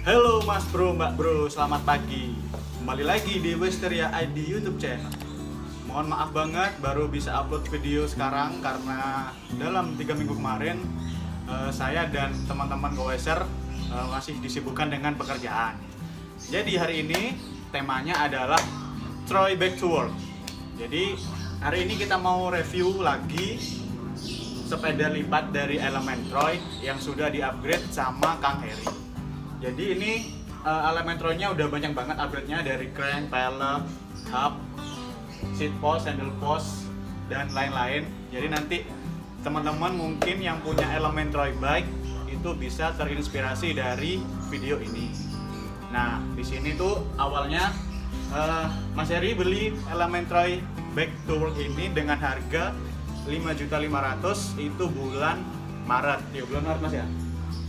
Halo Mas Bro, Mbak Bro, selamat pagi. Kembali lagi di Westeria ID YouTube channel. Mohon maaf banget baru bisa upload video sekarang karena dalam 3 minggu kemarin saya dan teman-teman Goweser masih disibukkan dengan pekerjaan. Jadi hari ini temanya adalah Troy Back to Work. Jadi hari ini kita mau review lagi sepeda lipat dari Element Troy yang sudah di-upgrade sama Kang Heri. Jadi ini Element Troy-nya udah banyak banget upgrade-nya, dari crank, pelek, hub, seat post, handle post, dan lain-lain. Jadi nanti teman-teman mungkin yang punya Element Troy bike itu bisa terinspirasi dari video ini. Nah, di sini tuh awalnya Mas Heri beli Element Troy Back to Work ini dengan harga 5.500.000 itu bulan Maret. Ya, bulan Maret Mas ya.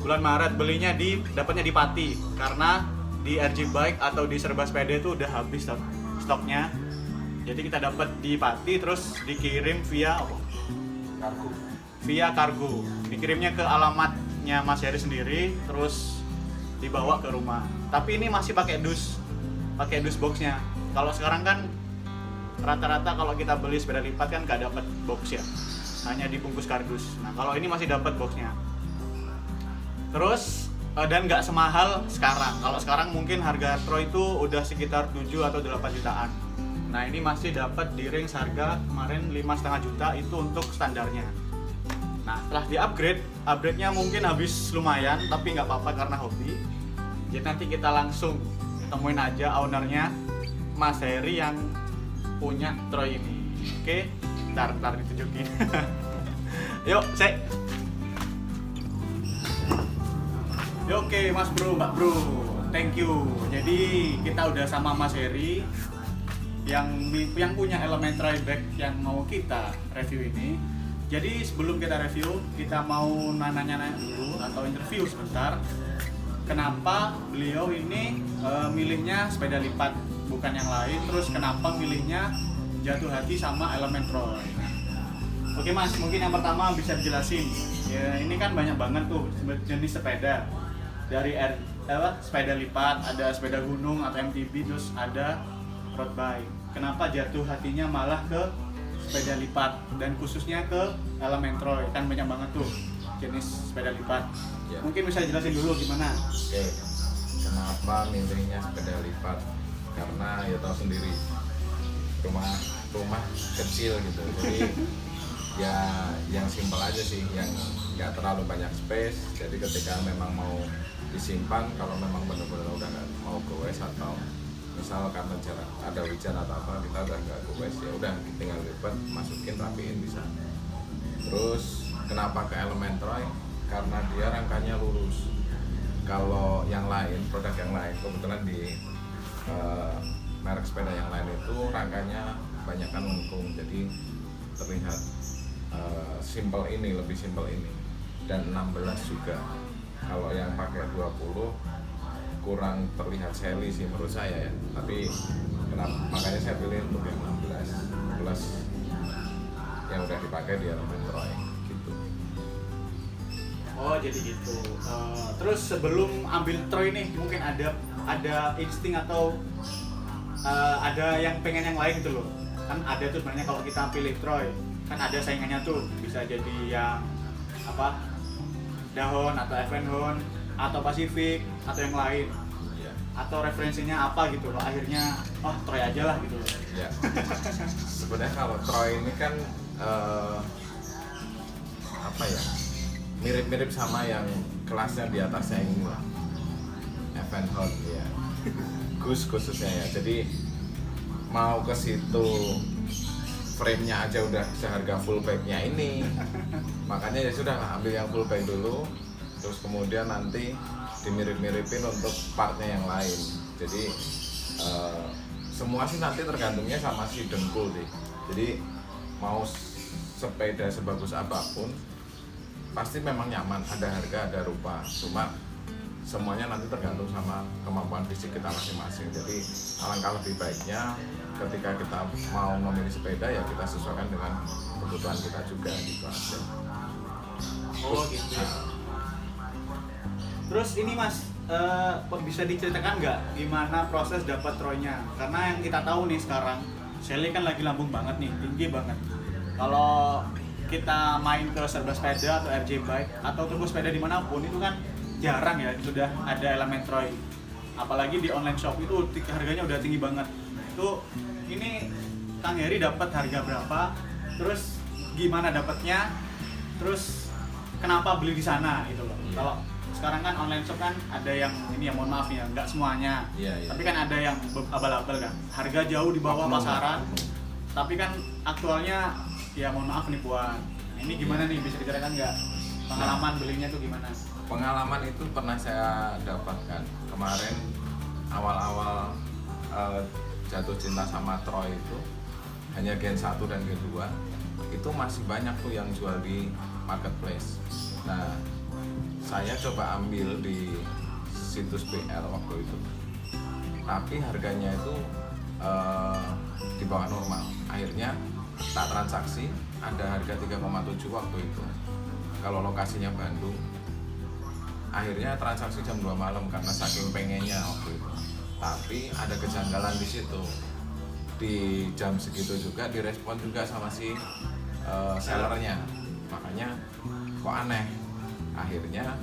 Bulan Maret belinya dapatnya di Pati karena di RG Bike atau di Serba Sepeda itu udah habis stoknya. Jadi kita dapat di Pati terus dikirim via Kargo. Via kargo. Dikirimnya ke alamatnya Mas Heri sendiri terus dibawa ke rumah. Tapi ini masih pakai dus boxnya. Kalau sekarang kan rata-rata kalau kita beli sepeda lipat kan nggak dapat box ya, hanya dibungkus kardus. Nah kalau ini masih dapat boxnya. Terus dan nggak semahal sekarang. Kalau sekarang mungkin harga Troy itu udah sekitar 7 atau 8 jutaan. Nah ini masih dapat di range harga kemarin 5,5 juta itu untuk standarnya. Nah setelah di upgrade-nya mungkin habis lumayan, tapi nggak apa-apa karena hobi. Jadi nanti kita langsung temuin aja ownernya, Mas Heri yang punya Troy ini. Oke, ntar ditunjukin. Yuk, Oke, Mas Bro, Mbak Bro, thank you. Jadi kita udah sama Mas Heri yang punya Element Troy Back yang mau kita review ini. Jadi sebelum kita review, kita mau nanya-nanya dulu atau interview sebentar. Kenapa beliau ini milihnya sepeda lipat bukan yang lain? Terus kenapa milihnya jatuh hati sama Element Troy? Oke Mas, mungkin yang pertama bisa dijelasin. Ya ini kan banyak banget tuh jenis sepeda. Dari sepeda lipat, ada sepeda gunung atau MTB, terus ada road bike. Kenapa jatuh hatinya malah ke sepeda lipat dan khususnya ke Element Troy? Kan banyak banget tuh jenis sepeda lipat. Ya. Mungkin bisa jelasin dulu gimana? Oke, kenapa milihnya sepeda lipat? Karena ya tahu sendiri, rumah kecil gitu. Jadi ya yang simpel aja sih, yang nggak terlalu banyak space. Jadi ketika memang mau disimpan, kalau memang benar-benar udah nggak mau goes atau misal karena jarak ada hujan atau apa kita udah nggak goes, ya udah tinggal lipat, masukin, rapiin bisa. Terus kenapa ke Element Troy? Karena dia rangkanya lurus. Kalau yang lain, produk yang lain, kebetulan di merek sepeda yang lain itu rangkanya banyakkan lengkung, jadi terlihat simple ini, lebih simple ini. Dan 16 juga. Kalau yang pakai 20 kurang terlihat sally sih menurut saya ya. Tapi makanya saya pilih untuk yang 16 plus yang udah dipakai di Element Troy gitu. Oh jadi gitu. Terus sebelum ambil Troy nih mungkin ada insting atau ada yang pengen yang lain gitu loh. Kan ada tuh sebenarnya kalau kita pilih Troy kan ada saingannya tuh, bisa jadi yang apa, Dahon atau Evenhon atau Pacific atau yang lain. Ya. Atau referensinya apa gitu loh, akhirnya Troy aja lah gitu loh. Ya. Sebenarnya kalau Troy ini kan apa ya, mirip-mirip sama yang kelasnya di atasnya ini lah, Evenhon ya, Goose khususnya ya. Jadi mau ke situ frame-nya aja udah seharga full bike-nya ini, makanya ya sudah ambil yang full bike dulu, terus kemudian nanti dimirip-miripin untuk partnya yang lain. Jadi semua sih nanti tergantungnya sama si dengkul sih. Jadi mau sepeda sebagus apapun pasti memang nyaman, ada harga, ada rupa, cuma semuanya nanti tergantung sama kemampuan fisik kita masing-masing. Jadi alangkah lebih baiknya ketika kita mau memilih sepeda ya kita sesuaikan dengan kebutuhan kita juga gitu aja. Oh gitu. Terus ini Mas, bisa diceritakan nggak gimana proses dapat Troy-nya? Karena yang kita tahu nih sekarang Shelly kan lagi lambung banget nih, tinggi banget. Kalau kita main ke serba sepeda atau RJ bike atau turbo sepeda dimanapun itu kan jarang ya sudah ada elemen Troy. Apalagi di online shop itu harganya udah tinggi banget. Itu ini Kang Heri dapat harga berapa? Terus gimana dapatnya? Terus kenapa beli di sana gitu loh? Iya. Kalau sekarang kan online shop kan ada yang ini ya mohon maaf ya nggak semuanya. Iya. Tapi kan ada yang abal-abal kan. Harga jauh di bawah pasaran. Tapi kan aktualnya ya mohon maaf penipuan. Nah, ini gimana nih bisa diceritain nggak? Pengalaman belinya tuh gimana? Pengalaman itu pernah saya dapatkan kemarin awal-awal jatuh cinta sama Troy itu hanya Gen 1 dan Gen 2 itu masih banyak tuh yang jual di marketplace. Nah, saya coba ambil di situs BR waktu itu, tapi harganya itu di bawah normal. Akhirnya tak transaksi, ada harga 3,7 waktu itu. Kalau lokasinya Bandung, akhirnya transaksi jam 2 malam karena saking pengennya waktu itu. Tapi ada kejanggalan di situ. Di jam segitu juga direspon juga sama si sellernya, makanya kok aneh. Akhirnya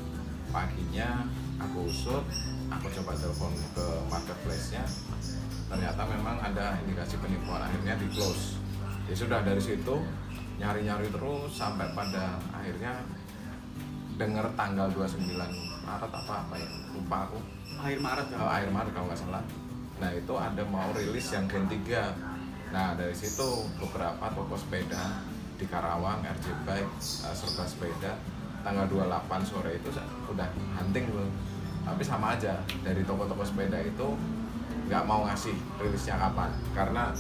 paginya aku usut, aku coba telepon ke marketplace-nya, ternyata memang ada indikasi penipuan. Akhirnya di close. Ya sudah, dari situ nyari-nyari terus sampai pada akhirnya dengar tanggal 29 Maret apa ya, lupa aku. Akhir Maret ya? Akhir Maret kalau nggak salah. Nah, itu ada mau rilis yang Gen 3. Nah, dari situ beberapa toko sepeda di Karawang, RJ Bike, serba sepeda, tanggal 28 sore itu udah hunting loh. Tapi sama aja, dari toko-toko sepeda itu nggak mau ngasih rilisnya kapan, karena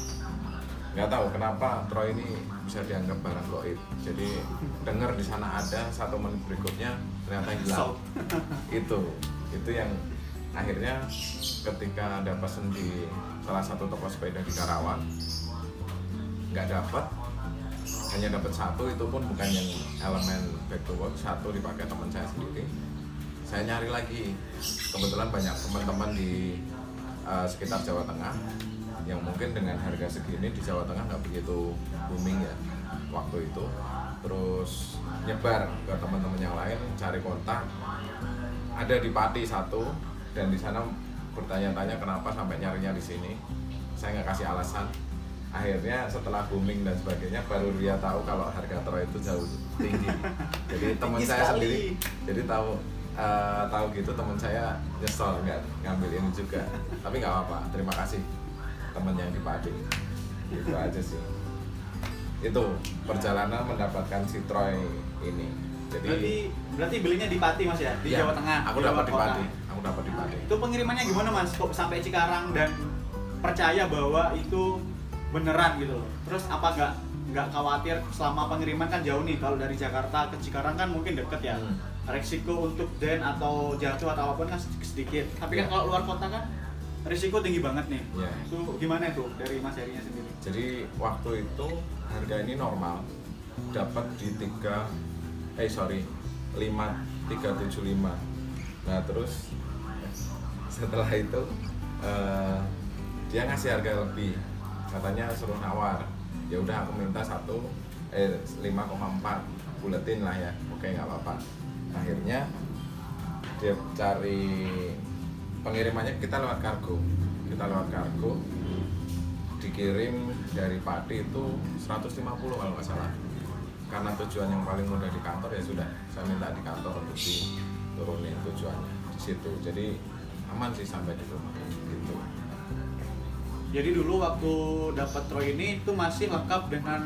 nggak tahu kenapa Troy ini bisa dianggap barang goib. Jadi dengar di sana ada, 1 menit berikutnya ternyata hilang. Itu yang akhirnya ketika ada pesen di salah satu toko sepeda di Karawang nggak dapat, hanya dapat 1, itu pun bukan yang elemen back to work, 1 dipakai teman saya sendiri. Saya nyari lagi, kebetulan banyak teman-teman di sekitar Jawa Tengah yang mungkin dengan harga segini di Jawa Tengah nggak begitu booming ya waktu itu. Terus nyebar ke teman-teman yang lain, cari kontak, ada di Pati 1, dan di sana bertanya-tanya kenapa sampai nyarinya di sini. Saya nggak kasih alasan. Akhirnya setelah booming dan sebagainya baru dia tahu kalau harga Troy itu jauh tinggi. Jadi teman saya sendiri jadi tahu gitu, teman saya nyesel nggak ngambil ini juga. Tapi nggak apa-apa, terima kasih teman yang di Pati. Itu aja sih. Itu perjalanan mendapatkan si Troy ini. Jadi berarti belinya di Pati Mas ya, di ya, Jawa Tengah. Aku dapat di Pati. Aku dapat di Pati. Itu pengirimannya gimana Mas? Kok sampai Cikarang dan percaya bahwa itu beneran gitu loh. Terus apa nggak khawatir selama pengiriman kan jauh nih, kalau dari Jakarta ke Cikarang kan mungkin deket ya. Risiko untuk den atau jatuh atau apapun kan sedikit. Tapi kan kalau luar kota kan risiko tinggi banget nih. Itu gimana itu dari Mas Herinya sendiri? Jadi waktu itu harga ini normal, dapat di 5375. Nah, terus setelah itu dia ngasih harga lebih, katanya suruh nawar. Ya udah, aku minta 5,4 buletin lah ya. Oke, nggak apa-apa. Akhirnya dia cari pengirimannya, kita lewat kargo, dikirim dari Pati itu 150 kalau nggak salah. Karena tujuan yang paling mudah di kantor, ya sudah, saya minta di kantor untuk diturunin tujuannya di situ. Jadi aman sih sampai di rumah gitu. Jadi dulu waktu dapat Troy ini itu masih lengkap dengan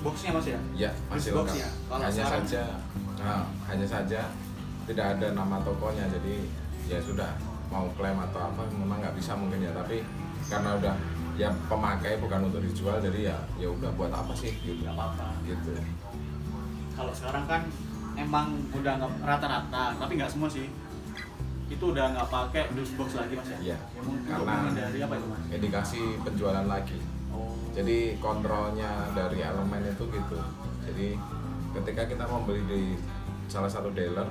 boxnya Mas ya? Ya, masih lengkap. Ya? Hanya saja tidak ada nama tokonya. Jadi ya sudah, mau klaim atau apa memang nggak bisa mungkin ya. Tapi karena udah ya pemakai, bukan untuk dijual, jadi ya udah, buat apa sih gitu. Nggak apa-apa. Gitu. Kalau sekarang kan emang udah nggak rata-rata, tapi nggak semua sih. Itu udah nggak pakai dus box lagi Mas ya? Iya. Karena dari apa itu Mas? Indikasi penjualan lagi. Oh. Jadi kontrolnya dari elemen itu gitu. Jadi ketika kita membeli di salah satu dealer,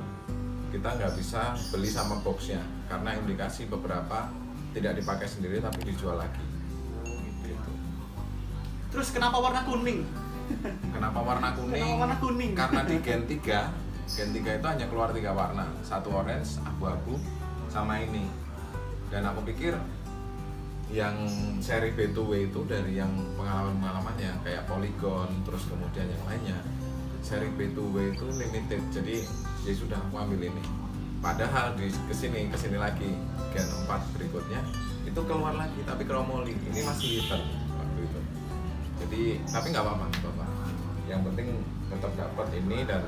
kita nggak bisa beli sama boxnya karena indikasi beberapa tidak dipakai sendiri tapi dijual lagi. Gitu. Terus kenapa warna kuning? Kenapa warna kuning? Kenapa warna kuning? Karena di Gen 3 itu hanya keluar 3 warna, satu orange, abu-abu, sama ini. Dan aku pikir yang seri B2W itu dari yang pengalaman-pengalamannya kayak Polygon, terus kemudian yang lainnya, seri B2W itu limited, jadi ya sudah aku ambil ini. Padahal di kesini lagi Gen 4 berikutnya itu keluar lagi tapi chromoli, ini masih hitam waktu itu. Jadi tapi nggak apa-apa, yang penting tetap dapat ini, dan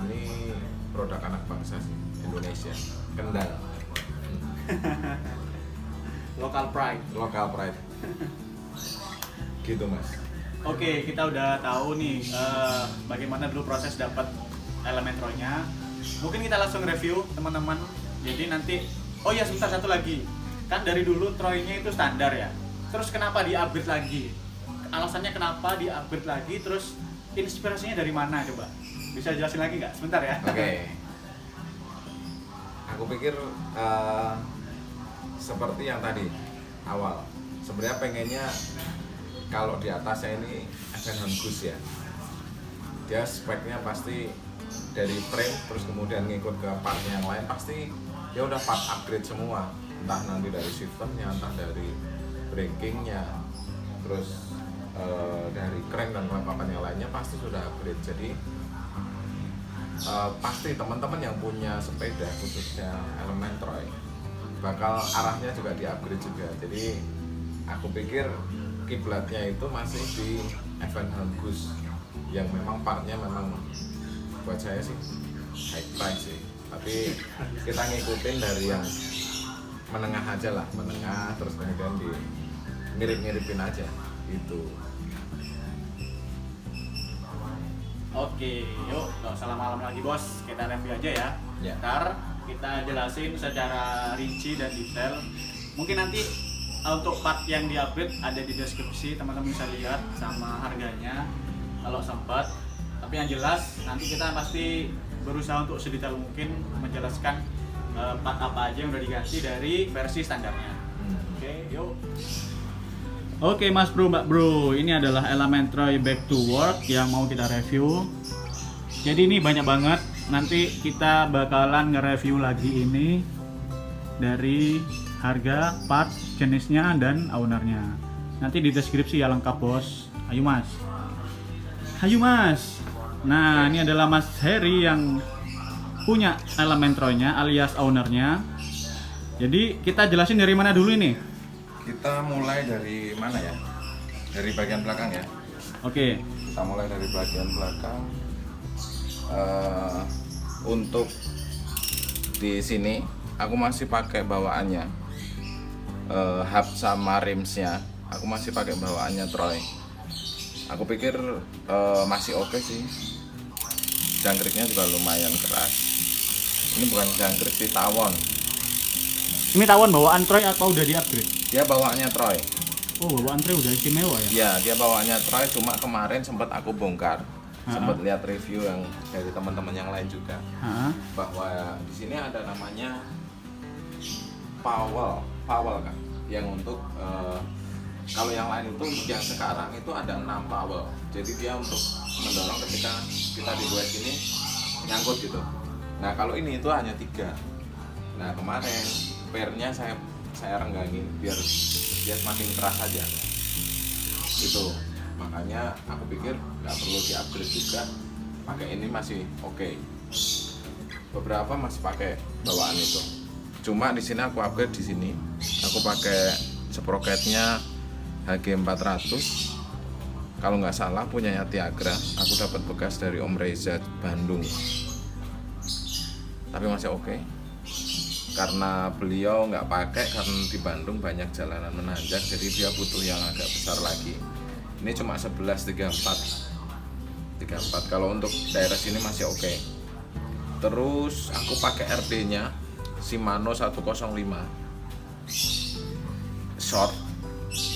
ini produk anak bangsa sih, Indonesia, Kendal. Local pride. Gitu mas. Oke, kita udah tahu nih bagaimana dulu proses dapat Elementroy-nya. Mungkin kita langsung review teman-teman. Jadi nanti, oh ya sebentar, satu lagi. Kan dari dulu Troy-nya itu standar ya. Terus kenapa di-upgrade lagi? Alasannya kenapa di-upgrade lagi? Terus inspirasinya dari mana coba? Bisa jelasin lagi nggak? Sebentar ya. Oke. Aku pikir seperti yang tadi awal. Sebenarnya pengennya kalau di atasnya ini Evan Gus ya. Dia speknya pasti dari frame terus kemudian ngikut ke part yang lain, pasti dia udah part upgrade semua, entah nanti dari shifternya, entah dari brakingnya, terus dari crank dan kelengkapan yang lainnya pasti sudah upgrade. Jadi pasti teman-teman yang punya sepeda khususnya Elementroy bakal arahnya juga di upgrade juga. Jadi aku pikir kiblatnya itu masih di Evan Gus yang memang partnya memang buat saya sih high price sih, tapi kita ngikutin dari yang menengah aja lah, menengah terus kemudian di mirip-miripin aja gitu. Oke, yuk nggak usah lama-lama lagi bos, kita review aja ya. Ya. Ntar kita jelasin secara rinci dan detail. Mungkin nanti untuk part yang di-upgrade ada di deskripsi, teman-teman bisa lihat sama harganya kalau sempat. Tapi yang jelas nanti kita pasti berusaha untuk sedetail mungkin menjelaskan part apa aja yang udah diganti dari versi standarnya. Oke, yuk. Oke Mas Bro, Mbak Bro, ini adalah Elementroy Back to Work yang mau kita review. Jadi ini banyak banget, nanti kita bakalan nge-review lagi ini dari harga, part, jenisnya, dan ownernya. Nanti di deskripsi ya lengkap bos. Ayo mas. Ayo mas. Nah ini adalah Mas Heri yang punya Elementroy-nya alias ownernya. Jadi kita jelasin dari mana dulu ini? Kita mulai dari mana ya? Dari bagian belakang ya. Oke. Kita mulai dari bagian belakang. Untuk di sini aku masih pakai bawaannya, hub sama rimsnya aku masih pakai bawaannya Troy. Aku pikir masih oke sih. Jangkriknya juga lumayan keras. Ini bukan jangkrik sih, tawon. Ini tawon bawaan Troy atau udah di-upgrade? Dia bawaannya Troy. Oh, bawaan Troy udah istimewa ya? Ya, dia bawaannya Troy, cuma kemarin sempat aku bongkar. Sempat lihat review yang dari teman-teman yang lain juga. Bahwa di sini ada namanya Powell kan, yang untuk kalau yang lain itu yang sekarang itu ada 6 Powell. Jadi dia untuk mendorong ketika kita dibuat gini nyangkut gitu. Nah kalau ini itu hanya 3. Nah kemarin pairnya saya renggangin biar dia semakin keras aja. Itu makanya aku pikir nggak perlu di-upgrade juga. Pakai ini masih oke. Beberapa masih pakai bawaan itu. Cuma di sini aku upgrade di sini. Aku pakai sprocketnya HG400. Kalau nggak salah punyanya Tiagra. Aku dapat bekas dari Om Reza Bandung. Tapi masih oke. Karena beliau nggak pakai karena di Bandung banyak jalanan menanjak, jadi dia butuh yang agak besar lagi. Ini cuma 1134. Kalau untuk daerah sini masih oke. Terus aku pakai RD-nya Shimano 105 short.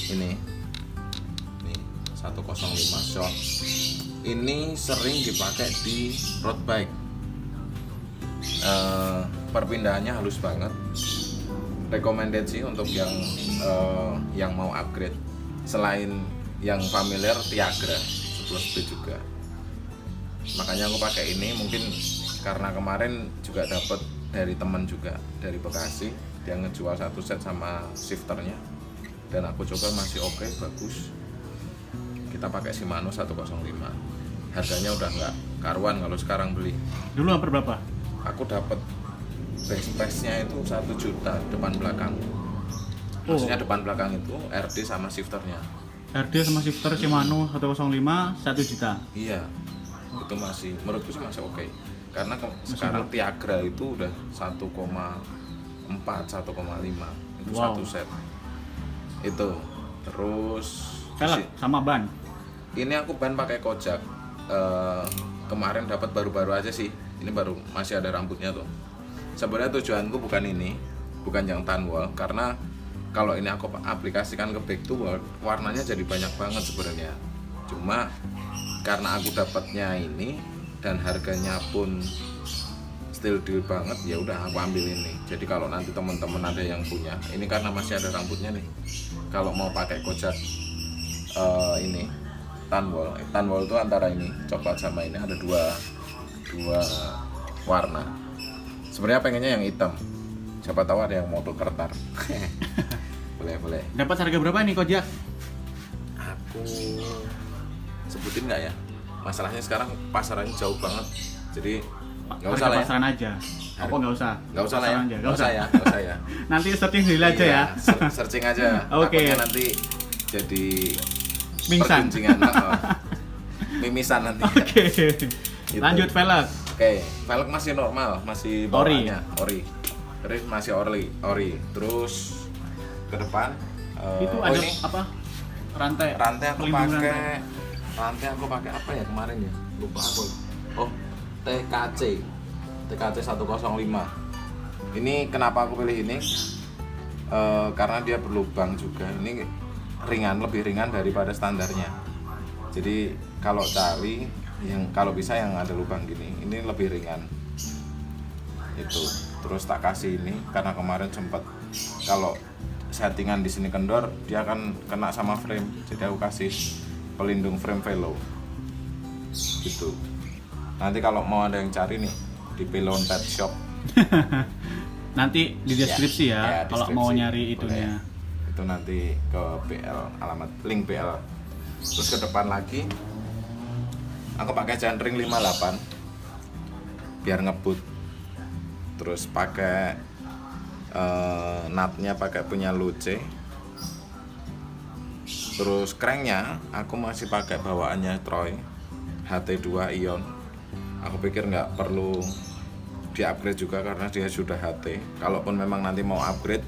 Ini 105 short. Ini sering dipakai di road bike. perpindahannya halus banget. Recommended sih untuk yang mau upgrade. Selain yang familiar, Tiagra 10 speed juga. Makanya aku pakai ini, mungkin karena kemarin juga dapat dari teman juga dari Bekasi, dia ngejual satu set sama shifternya dan aku coba masih oke, bagus. Kita pakai Shimano 105. Harganya udah nggak karuan kalau sekarang beli. Dulu hampir berapa? Aku dapat base price-nya itu 1 juta depan belakang. Maksudnya depan belakang itu RD sama shifternya. RD sama shifter Shimano 105 1 juta. Iya, itu masih, menurutku sih masih oke. Karena sekarang Tiagra itu udah 1,4, 1,5 itu satu set. Itu. Terus Velg sama ban. ini aku ban pakai Kojak. Kemarin dapat baru-baru aja sih. Ini baru masih ada rambutnya tuh. Sebenarnya tujuanku bukan ini, bukan yang tan wall, karena kalau ini aku aplikasikan ke back to work, warnanya jadi banyak banget sebenarnya. Cuma karena aku dapatnya ini dan harganya pun still deal banget, ya udah aku ambil ini. Jadi kalau nanti teman-teman ada yang punya, ini karena masih ada rambutnya nih. Kalau mau pakai Kojak ini tan wall itu antara ini coklat sama ini, ada dua warna. Sebenarnya pengennya yang hitam. Siapa tahu ada yang mau tuker ntar. boleh. Dapat harga berapa nih Kojak? Aku sebutin nggak ya? Masalahnya sekarang pasarannya jauh banget. Jadi nggak usah lah ya. Pasaran aja. Apa nggak usah? Nggak usah lah ya. Pasaran aja. Nggak usah ya. Nanti searching sendiri aja Iya, ya. Searching aja. Oke. Takutnya nanti jadi Mingsan. perguncingan. Mimisan nanti. Oke. Gitu. Lanjut velg. Oke, velg masih normal, masih bawaannya ori. Terus masih ori. Terus ke depan Itu ada ini apa? Rantai. rantai aku Pelindung pakai apa ya kemarin ya? Lupa aku. Oh, TKC 105. Ini kenapa aku pilih ini? Karena dia berlubang juga. Ini lebih ringan daripada standarnya. Jadi kalau cari kalau bisa yang ada lubang gini, ini lebih ringan. Itu. Terus tak kasih ini karena kemarin sempat kalau settingan di sini kendor, dia akan kena sama frame. Jadi aku kasih pelindung frame velo. Gitu. Nanti kalau mau ada yang cari nih di Pelon Pet Shop. Nanti di deskripsi ya, kalau deskripsi. mau nyari itunya. Boleh. Itu nanti ke BL, alamat link BL. Terus ke depan lagi aku pakai Genring 58 biar ngebut. Terus pakai nutnya pakai punya Luce. Terus cranknya aku masih pakai bawaannya Troy HT2 Ion. Aku pikir nggak perlu di-upgrade juga karena dia sudah HT. Kalaupun memang nanti mau upgrade,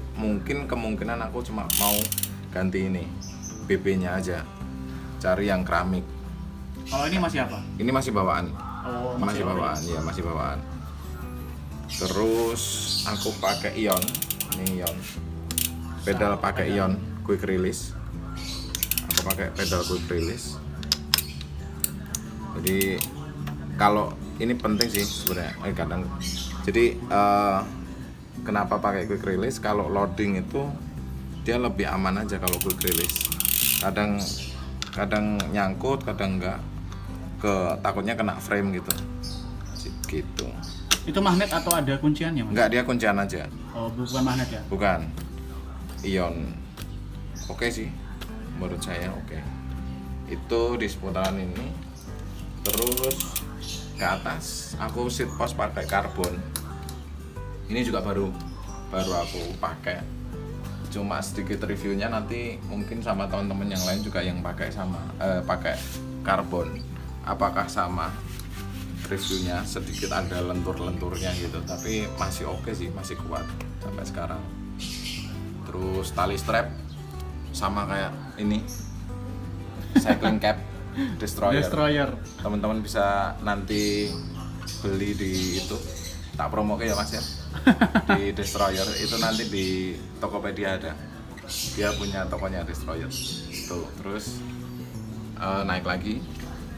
kemungkinan aku cuma mau ganti ini BB-nya aja. Cari yang keramik. Kalau ini masih apa? Ini masih bawaan. Oh, masih bawaan, ya masih bawaan. Terus aku pakai Ion. Ini Ion. Pedal pakai Ion quick release. Aku pakai pedal quick release. Jadi kalau ini penting sih sebenarnya. Kadang. Jadi kenapa pakai quick release? Kalau loading itu dia lebih aman aja kalau quick release. Kadang nyangkut, kadang enggak. Takutnya kena frame gitu. Itu magnet atau ada kunciannya, Mas? Enggak, dia kuncian aja. Oh, bukan magnet ya? Bukan. Ion. Oke sih. Menurut saya oke. Itu di seputaran ini. Terus ke atas aku seat post pakai karbon. Ini juga baru aku pakai. Cuma sedikit reviewnya nanti mungkin sama teman-teman yang lain juga yang pakai pakai karbon. Apakah sama? Reviewnya sedikit ada lentur-lenturnya gitu, tapi masih oke sih, masih kuat sampai sekarang. Terus tali strap sama kayak ini cycling cap Destroyer. Teman-teman bisa nanti beli di itu, tak promo ya Mas ya. Di Destroyer itu nanti di Tokopedia ada. Dia punya tokonya Destroyer. Tuh, terus naik lagi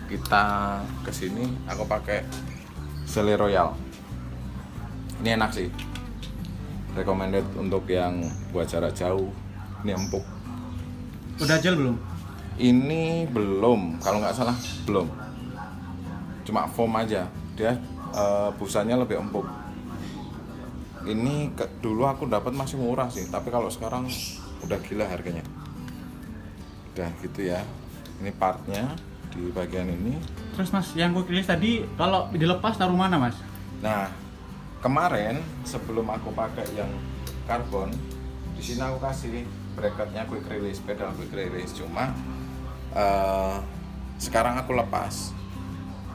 kita ke sini aku pakai Sele Royal Ini enak sih, recommended untuk yang buat jarak jauh. Ini empuk. Udah gel belum? Ini belum, kalau nggak salah belum, cuma foam aja. Dia busanya lebih empuk. Ini dulu aku dapat masih murah sih, tapi kalau sekarang udah gila harganya. Udah gitu ya. Ini partnya di bagian ini. Terus Mas, yang quick release tadi kalau dilepas taruh mana Mas? Nah, kemarin sebelum aku pakai yang karbon, di sini aku kasih bracketnya quick release, pedal quick release. Cuma sekarang aku lepas.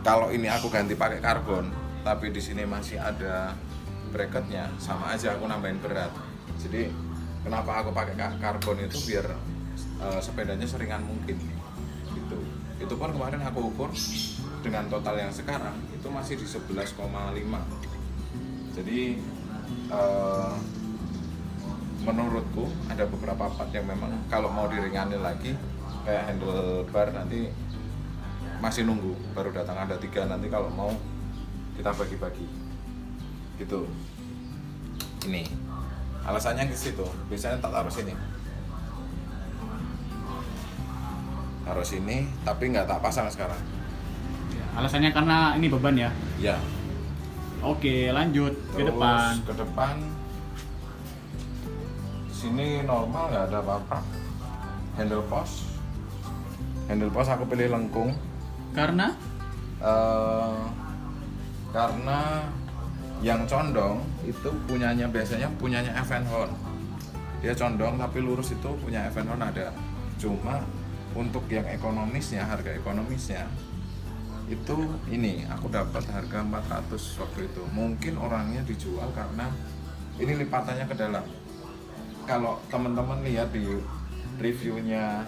Kalau ini aku ganti pakai karbon, tapi di sini masih ada bracketnya, sama aja aku nambahin berat. Jadi kenapa aku pakai karbon itu biar sepedanya seringan mungkin. Gitu. Itu pun kemarin aku ukur dengan total yang sekarang itu masih di 11,5. Jadi menurutku ada beberapa part yang memang kalau mau diringanin lagi kayak handlebar nanti masih nunggu baru datang, ada 3 nanti kalau mau kita bagi-bagi gitu. Ini alasannya ke situ, biasanya tak taruh sini, taruh sini tapi nggak tak pasang sekarang. Alasannya karena ini beban ya? Ya. Oke, lanjut ke Terus, depan. ke depan sini normal, nggak ada apa-apa. Handle post aku pilih lengkung Karena karena yang condong itu biasanya punyanya Evenhorn. Dia condong tapi lurus itu punya Evenhorn ada. Cuma untuk yang ekonomisnya, harga ekonomisnya itu ini aku dapat harga 400 waktu itu. Mungkin orangnya dijual karena ini lipatannya ke dalam. Kalau teman-teman lihat di reviewnya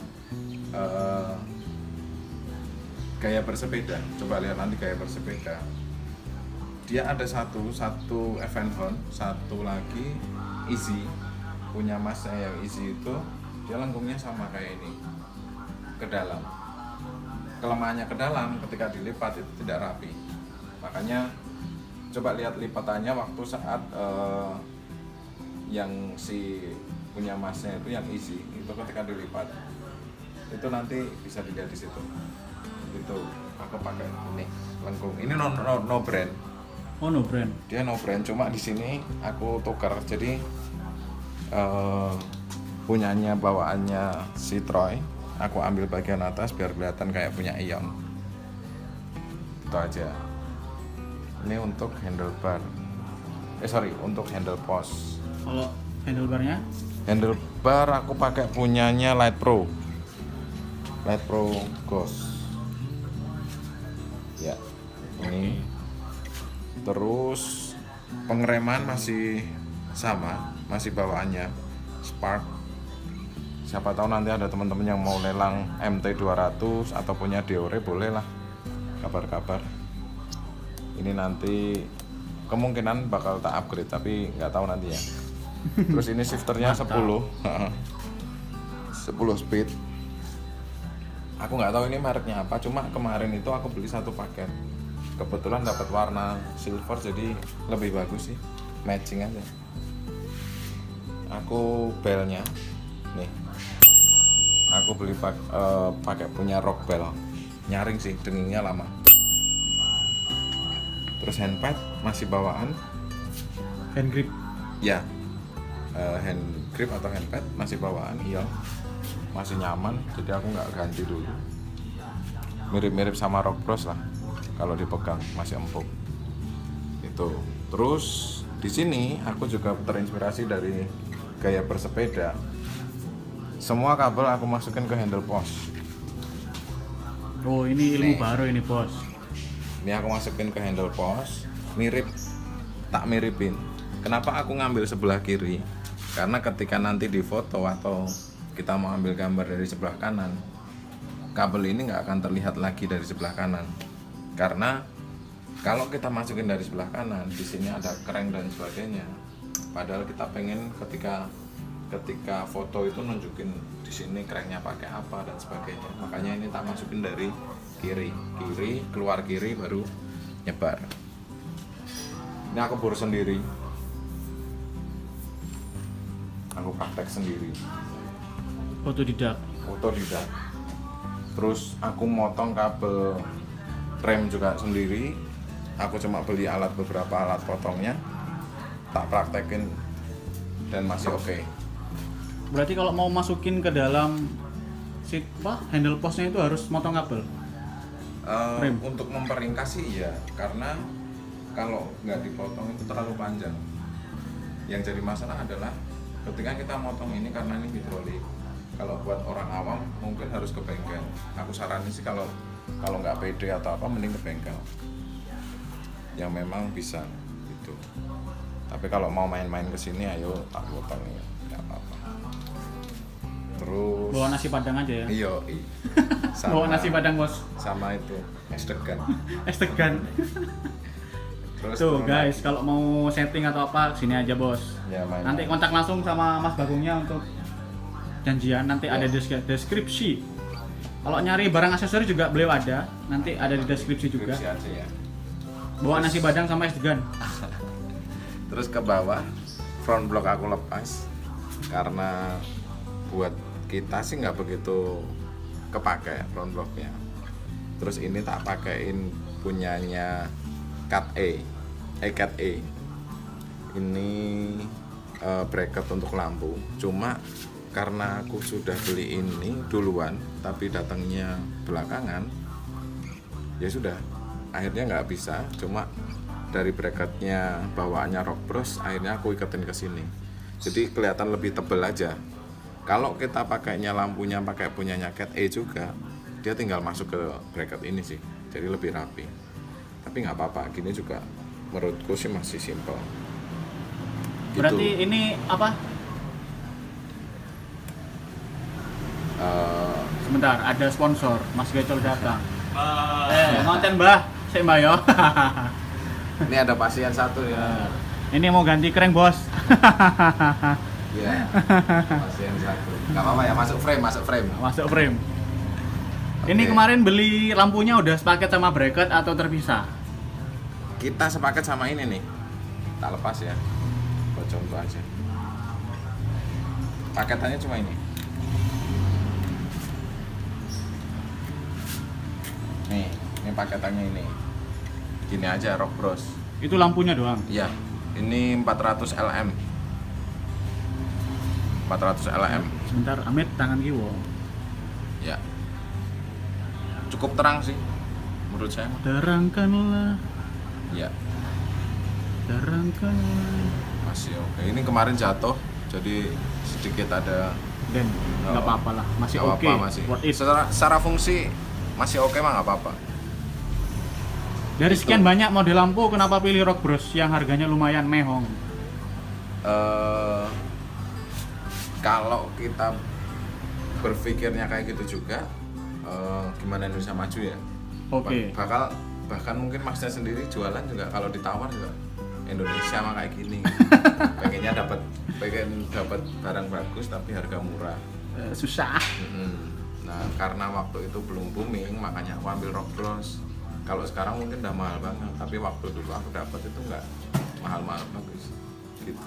gaya bersepeda, coba lihat nanti gaya bersepeda. Dia ada satu Evenhorn, satu lagi Easy, punya masnya yang Easy itu dia lengkungnya sama kayak ini ke dalam. Kelemahannya ke dalam, ketika dilipat itu tidak rapi. Makanya coba lihat lipatannya waktu saat yang si punya masnya itu yang Easy itu ketika dilipat itu nanti bisa dilihat di situ. Itu aku pakai ini lengkung. Ini no brand. oh no brand. Dia no brand, cuma di sini aku tukar. Jadi punyanya bawaannya si Troy, aku ambil bagian atas biar kelihatan kayak punya Ion. Itu aja. Ini untuk handlebar. Untuk handle post. Kalau handlebarnya? Handlebar aku pakai punyanya Light Pro Ghost. Ya, ini. Terus pengereman masih sama, masih bawaannya Spark. Siapa tahu nanti ada teman-teman yang mau lelang MT200 atau punya Deore, boleh lah kabar-kabar. Ini nanti kemungkinan bakal tak upgrade tapi nggak tahu nanti ya. Terus ini shifternya 10 speed. Aku nggak tahu ini mereknya apa, cuma kemarin itu aku beli satu paket. Kebetulan dapat warna silver jadi lebih bagus sih, matching aja. Aku belnya nih, aku beli pakai punya Rock Bell, nyaring sih, dengingnya lama. Terus handpad masih bawaan, Hand grip. ya hand grip atau handpad masih bawaan, iya, masih nyaman, jadi aku nggak ganti dulu. Mirip-mirip sama Rock Bros lah. Kalau dipegang masih empuk. Itu. Terus di sini aku juga terinspirasi dari gaya bersepeda. Semua kabel aku masukin ke handle post. Oh, ini ilmu Nih. baru ini, Bos. Ini aku masukin ke handle post, tak miripin. Kenapa aku ngambil sebelah kiri? Karena ketika nanti di foto atau kita mau ambil gambar dari sebelah kanan, kabel ini nggak akan terlihat lagi dari sebelah kanan. Karena kalau kita masukin dari sebelah kanan, di sini ada crank dan sebagainya. Padahal kita pengen ketika foto itu nunjukin di sini cranknya pakai apa dan sebagainya. Makanya ini tak masukin dari kiri, keluar kiri baru nyebar. Ini aku bor sendiri. praktek sendiri. Otodidak. Terus aku motong kabel rem juga sendiri. Aku cuma beli beberapa alat potongnya, tak praktekin dan masih oke. Berarti kalau mau masukin ke dalam handle postnya itu harus motong kabel. Rem. Untuk memperingkas sih iya, karena kalau nggak dipotong itu terlalu panjang. Yang jadi masalah adalah ketika kita motong ini karena ini hidrolik. Kalau buat orang awam mungkin harus ke bengkel. Aku saranin sih kalau nggak pede atau apa mending ke bengkel. Yang memang bisa gitu. Tapi kalau mau main-main ke sini ayo tak potong ya, nggak apa-apa. Terus Bawa nasi padang aja ya. Iya. Bawa nasi padang, Bos. Sama itu es degan. Es degan. Terus Tuh guys, kalau mau setting atau apa sini aja, Bos. Ya, Nanti kontak langsung sama Mas Bagongnya untuk janjian, nanti Ya. ada deskripsi. Kalau nyari barang aksesori juga beliau ada, nanti ada di deskripsi juga. Skripsi aja ya. Bawa nasi padang sama es degan. Terus ke bawah front block aku lepas karena buat kita sih nggak begitu kepake front blocknya. Terus ini tak pakein punyanya Cat E. Ini bracket untuk lampu. Cuma karena aku sudah beli ini duluan tapi datangnya belakangan, ya sudah akhirnya nggak bisa. Cuma dari bracketnya bawaannya Rock Bros, akhirnya aku iketin ke sini. Jadi kelihatan lebih tebal aja. Kalau kita pakainya lampunya pakai punyanya Cat E juga, dia tinggal masuk ke bracket ini sih. Jadi lebih rapi. Tapi nggak apa-apa, gini juga menurutku sih masih simple. Gitu. Berarti ini apa? Sebentar, ada sponsor, Mas Gecol datang. Nonton Mbah, saya Mbah yo. Ini ada pasien satu ya. Ini mau ganti keren, Bos. Iya. Pasien satu. Nggak apa-apa ya, masuk frame. Masuk frame. Oke. Ini kemarin beli lampunya udah sepaket sama bracket atau terpisah? Kita sepaket sama ini nih. Tak lepas ya. Buat contoh aja. Paketannya cuma ini. Ini paketannya ini. Gini aja Rock Bros. Itu lampunya doang. Iya. Ini 400 LM. 400 LM. Sebentar, Amit tangan kiwo. Ya. Cukup terang sih menurut saya. Terangkanlah, Iya. terangkanlah. Masih oke. Ini kemarin jatuh jadi sedikit ada Dan nggak apa-apa lah, masih nggak oke. apa-apa, masih. Worth it. Secara fungsi masih oke mah nggak apa-apa. Dari Itu. sekian banyak model lampu, kenapa pilih Rock Bros yang harganya lumayan mehong? Kalau kita berpikirnya kayak gitu juga, gimana Indonesia maju ya? Oke. Bahkan mungkin masnya sendiri jualan juga kalau ditawar juga Indonesia mah kayak gini. pengen dapat barang bagus tapi harga murah. Susah. Nah, karena waktu itu belum booming, makanya aku ambil Rock Bros. Kalau sekarang mungkin udah mahal banget, tapi waktu dulu aku dapat itu nggak mahal-mahal bagus, gitu.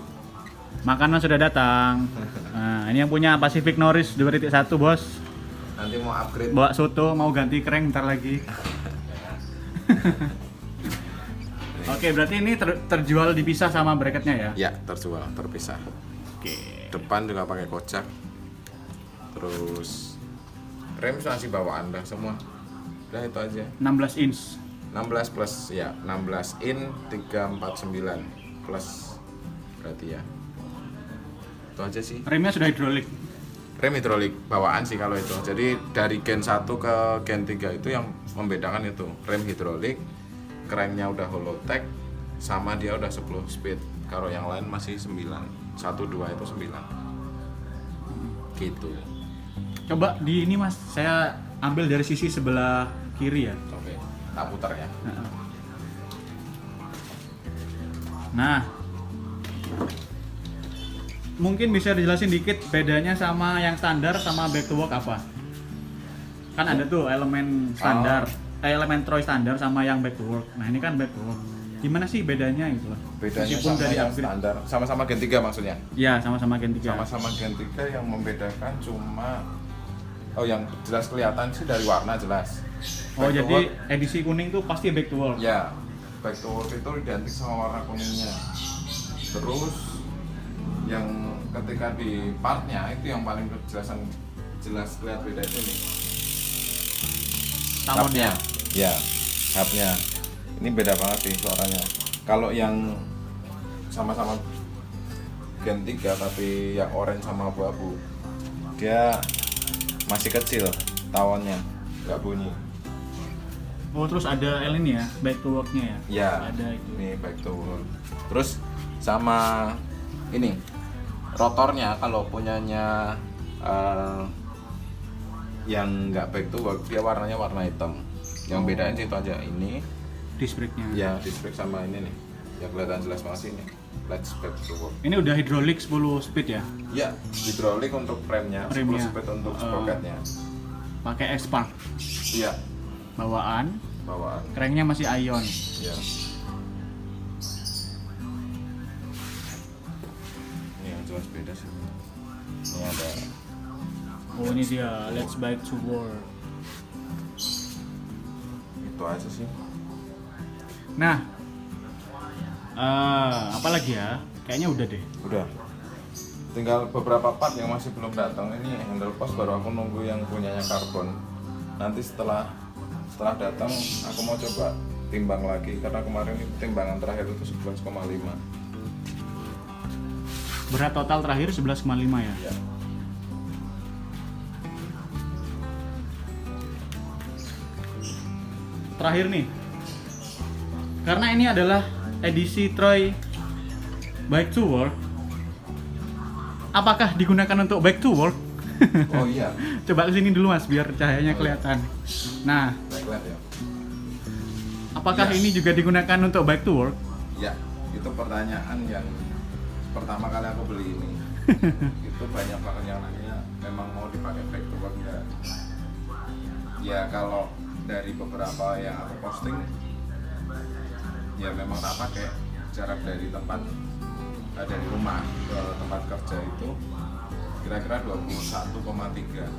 Makanan sudah datang. Nah, ini yang punya Pacific Norris 2.1, Bos. Nanti mau upgrade. Bawa soto, mau ganti keren ntar lagi. Oke, berarti ini terjual dipisah sama bracketnya ya? Ya, terjual, terpisah. Oke. Depan juga pakai kocak. Terus rem masih bawaan dah semua. Udah itu aja. 16 inch. 16 plus ya, 16 in 349 plus berarti ya. Itu aja sih. Remnya sudah hidrolik. Rem hidrolik bawaan sih kalau itu. Jadi dari gen 1 ke gen 3 itu yang membedakan itu. Rem hidrolik, kerennya udah Holotech, sama dia udah 10 speed. Kalau yang lain masih 9. 1 2 itu 9. Gitu. Coba di ini Mas, saya ambil dari sisi sebelah kiri ya. Oke, tak putar ya. Nah, mungkin bisa dijelasin dikit bedanya sama yang standar sama back to work apa? Kan ada tuh elemen standar, elemen Troy standar sama yang back to work. Nah ini kan back to work. Gimana sih bedanya gitu loh? Bedanya Meskipun sama dari yang upgrade. standar, sama-sama Gen 3 maksudnya. Ya, sama-sama Gen 3. Sama-sama Gen 3 yang membedakan cuma yang jelas kelihatan sih dari warna jelas. Oh, Back to jadi work, edisi kuning tuh pasti back to work. ya, back to work itu identik sama warna kuningnya. Terus yang ketika di partnya itu yang paling jelas kelihatan beda itu nih. Talonnya. Ya, hubnya. Ini beda banget sih suaranya. Kalau yang sama-sama Gen 3 tapi yang orange sama abu-abu, dia masih kecil tawonnya, nggak bunyi. Oh, terus ada ini ya, back to work-nya ya? Ya, Ada itu. ini back to work. Terus sama ini rotornya kalau punyanya yang nggak back to work dia warnanya warna hitam. Yang bedain sih itu aja, ini Disc brake-nya. ya disc brake sama ini nih yang kelihatan jelas banget sih ini let's back to work. Ini udah hidrolik 10 speed ya? Ya, hidrolik untuk frame-nya, 10 Frame-nya. speed untuk sprocket-nya. Pakai X-Spark. Iya, Bawaan, bawaan. cranknya masih ion. Ya. Ini yang jelas beda sih. Ini ada Oh, ini dia, let's back to work. itu aja sih. Nah, apa lagi ya? Kayaknya udah deh. Udah. Tinggal beberapa part yang masih belum datang. Ini handle post baru aku nunggu yang punyanya karbon. Nanti setelah datang aku mau coba timbang lagi karena kemarin itu timbangan terakhir itu 11,5. Berat total terakhir 11,5 ya? Ya. Terakhir nih, karena ini adalah edisi Troy Back to Work, apakah digunakan untuk Back to Work? Oh iya. Coba kesini dulu mas, biar cahayanya kelihatan. Nah, Backlight ya. apakah Iya. ini juga digunakan untuk Back to Work? Ya, itu pertanyaan yang pertama kali aku beli ini. Itu banyak banget yang nanya memang mau dipakai back to work enggak? Ya kalau dari beberapa yang aku posting ya memang tak pakai. Jarak dari dari rumah ke tempat kerja itu kira-kira 21,3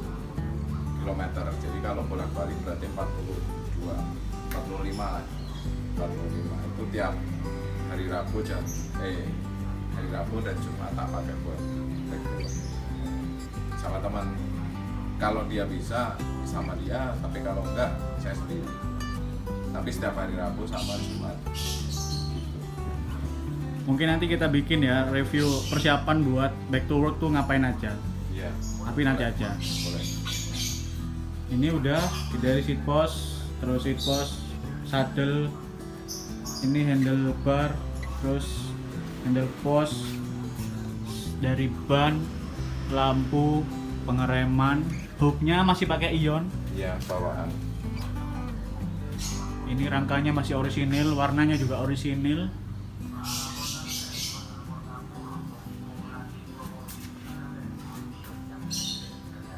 km. Jadi kalau bolak-balik berarti 45 lah. 45 itu tiap hari Rabu hari Rabu dan Jumat tak pakai buat back to work. Sama teman, kalau dia bisa sama dia, tapi kalau enggak saya sendiri. Tapi setiap hari Rabu sama Jumat. Mungkin nanti kita bikin ya review persiapan buat Back to Work tuh ngapain aja. Iya. Tapi nanti aja. Boleh. Ini udah dari seat post, terus seat post, saddle, ini handlebar, terus handle post, dari ban, lampu, pengereman, hubnya masih pakai ion. Iya, bawaan. Ini rangkanya masih orisinil, warnanya juga orisinil.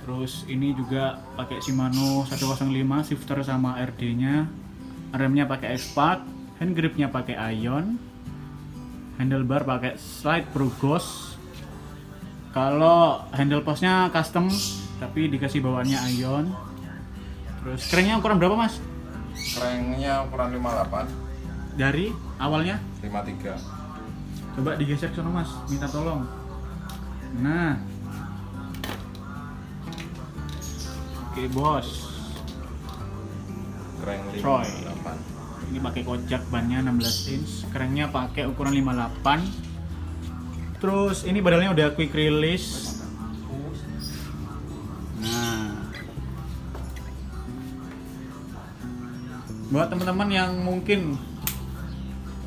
Terus ini juga pakai Shimano 105 shifter sama RD-nya. Remnya pakai X-Spark, hand gripnya pakai ion. Handlebar pakai slide Pro Ghost. Kalau handle postnya custom tapi dikasih bawaannya ion. Terus cranknya ukuran berapa mas? Cranknya ukuran 58, Dari awalnya? 53. Coba digeser ke sana mas, minta tolong. Nah, oke bos, Crank Troy. 58. Ini pakai kojak bannya 16 inch, cranknya pakai ukuran 58. Terus ini badalnya udah quick release. Nah, buat teman-teman yang mungkin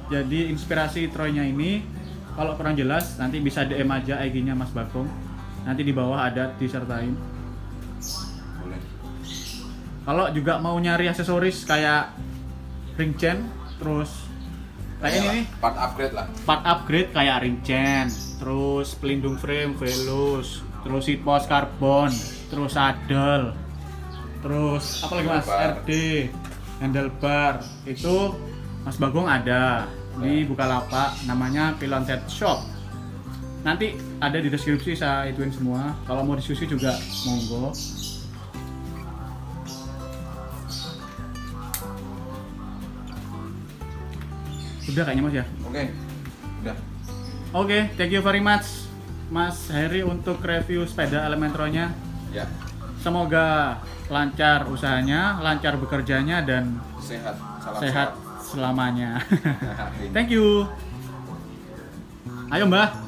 jadi inspirasi Troy-nya ini, kalau kurang jelas nanti bisa DM aja IG-nya Mas Bagong. Nanti di bawah ada disertain. Boleh. Kalau juga mau nyari aksesoris kayak ring chain, terus kayak ini nih, Part upgrade lah. part upgrade kayak ring chain, terus pelindung frame velus, terus seat post karbon, terus saddle, terus apa lagi mas? Handlebar. RD, handlebar, itu Mas Bagong ada. di Bukalapak, namanya Pilonset Shop. Nanti ada di deskripsi, saya ituin semua. Kalau mau disusi juga monggo. Udah kayaknya Mas ya. Oke, udah. Oke, thank you very much Mas Heri untuk review sepeda Elementronya. Ya, Semoga lancar usahanya, lancar bekerjanya, dan sehat. Salam sehat selamanya. Amin. Thank you. Ayo Mbah.